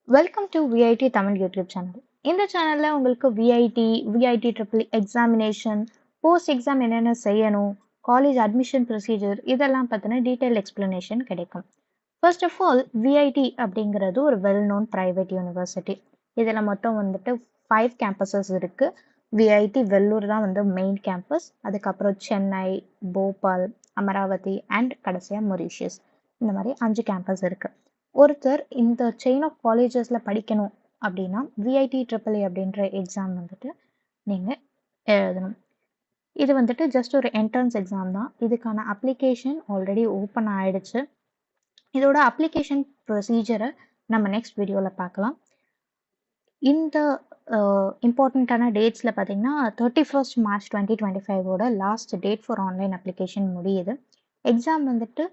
Welcome to VIT Tamil YouTube channel. இந்த சேனலில் உங்களுக்கு VIT triple examination, post exam என்னென்ன செய்யணும், காலேஜ் அட்மிஷன் ப்ரொசீஜர் இதெல்லாம் பற்றின டீட்டெயில் எக்ஸ்பிளனேஷன் கிடைக்கும். ஃபர்ஸ்ட் ஆஃப் ஆல், விஐடி அப்படிங்கிறது ஒரு வெல் நோன் ப்ரைவேட் யூனிவர்சிட்டி. இதில் மொத்தம் வந்துட்டு 5 கேம்பஸஸ் இருக்குது. விஐடி வெள்ளூர் தான் வந்து மெயின் கேம்பஸ். அதுக்கப்புறம் சென்னை, போபால், அமராவதி அண்ட் கடைசியாக மொரீஷியஸ். இந்த மாதிரி 5 கேம்பஸ் இருக்குது. ஒருத்தர் இந்த செயின் ஆஃப் காலேஜஸில் படிக்கணும் அப்படின்னா விஐடி ட்ரிபிள் அப்படின்ற எக்ஸாம் வந்துட்டு நீங்கள் எழுதணும். இது வந்துட்டு ஜஸ்ட் ஒரு என்ட்ரன்ஸ் எக்ஸாம் தான். இதுக்கான அப்ளிகேஷன் ஆல்ரெடி ஓப்பன் ஆயிடுச்சு. இதோட அப்ளிகேஷன் ப்ரொசீஜரை நம்ம நெக்ஸ்ட் வீடியோவில் பார்க்கலாம். இந்த இம்பார்ட்டண்ட்டான டேட்ஸில் பார்த்தீங்கன்னா 31st March 2025 last date for online application முடியுது. எக்ஸாம் வந்துட்டு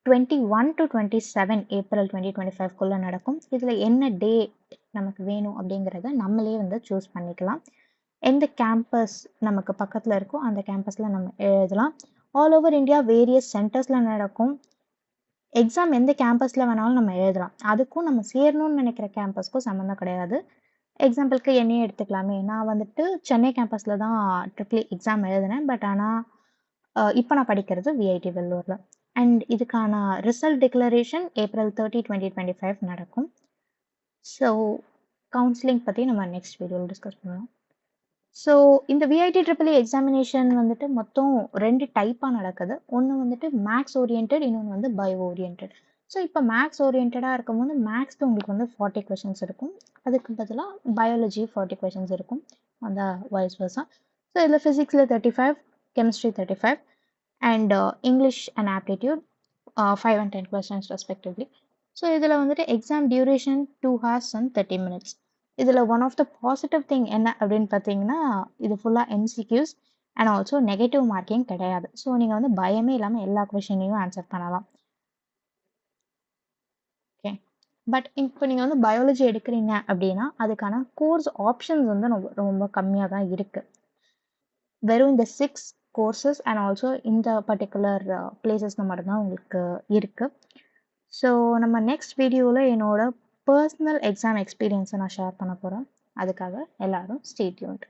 21 to 27 ஏப்ரல் 2025 நடக்கும். இதில் என்ன டேட் நமக்கு வேணும் அப்படிங்கிறத நம்மளே வந்து சூஸ் பண்ணிக்கலாம். எந்த கேம்பஸ் நமக்கு பக்கத்தில் இருக்கோ அந்த கேம்பஸில் நம்ம எழுதலாம். ஆல் ஓவர் இந்தியா வேரியஸ் சென்டர்ஸில் நடக்கும். எக்ஸாம் எந்த கேம்பஸில் வேணாலும் நம்ம எழுதலாம். அதுக்கும் நம்ம சேரணும்னு நினைக்கிற கேம்பஸ்க்கும் சம்மந்தம் கிடையாது. எக்ஸாம்பிளுக்கு என்னையே எடுத்துக்கலாமே. நான் வந்துட்டு சென்னை கேம்பஸில் தான் ட்ரிபிள் எக்ஸாம் எழுதினேன். பட் ஆனால் இப்போ நான் படிக்கிறது விஐடி வெள்ளூரில். அண்ட் இதுக்கான ரிசல்ட் டிக்ளரேஷன் ஏப்ரல் 30, 2025 நடக்கும். ஸோ கவுன்சிலிங் பற்றி நம்ம நெக்ஸ்ட் வீடியோவில் டிஸ்கஸ் பண்ணலாம். ஸோ இந்த விஐடி ட்ரிபிள் எக்ஸாமினேஷன் வந்துட்டு மொத்தம் 2 டைப்பாக நடக்குது. ஒன்று வந்துட்டு மேக்ஸ் ஓரியன்ட், இன்னொன்று வந்து பயோ ஓரியன்ட். ஸோ இப்போ மேக்ஸ் ஓரியன்டாக இருக்கும்போது மேக்ஸ்க்கு உங்களுக்கு வந்து 40 கொஷின்ஸ் இருக்கும். அதுக்கு பதிலாக பயாலஜி 40 கொஷின்ஸ் இருக்கும். அந்த வைஸ் வர்ஸா. ஸோ இதில் ஃபிசிக்ஸில் 35, chemistry 35 and English and aptitude 5 and 10 questions respectively. So இதில் வந்துட்டு exam duration 2 hours and 30 minutes. இதில் one of the positive thing என்ன அப்படின்னு பார்த்தீங்கன்னா, இது ஃபுல்லாக MCQs and also negative marking கிடையாது. ஸோ நீங்கள் வந்து பயமே இல்லாமல் எல்லா கொஷினையும் ஆன்சர் பண்ணலாம். ஓகே, பட் இப்போ நீங்கள் வந்து பயாலஜி எடுக்கிறீங்க அப்படின்னா அதுக்கான கோர்ஸ் ஆப்ஷன்ஸ் வந்து ரொம்ப கம்மியாக தான் இருக்குது. வெறும் இந்த 6 கோர்சஸ் அண்ட் ஆல்சோ இந்த பர்டிகுலர் பிளேசஸில் மட்டும்தான் உங்களுக்கு இருக்குது. ஸோ நம்ம நெக்ஸ்ட் வீடியோவில் என்னோட பர்சனல் எக்ஸாம் எக்ஸ்பீரியன்ஸை நான் ஷேர் பண்ண போகிறேன். அதுக்காக எல்லாரும் ஸ்டே டியூன்ட்.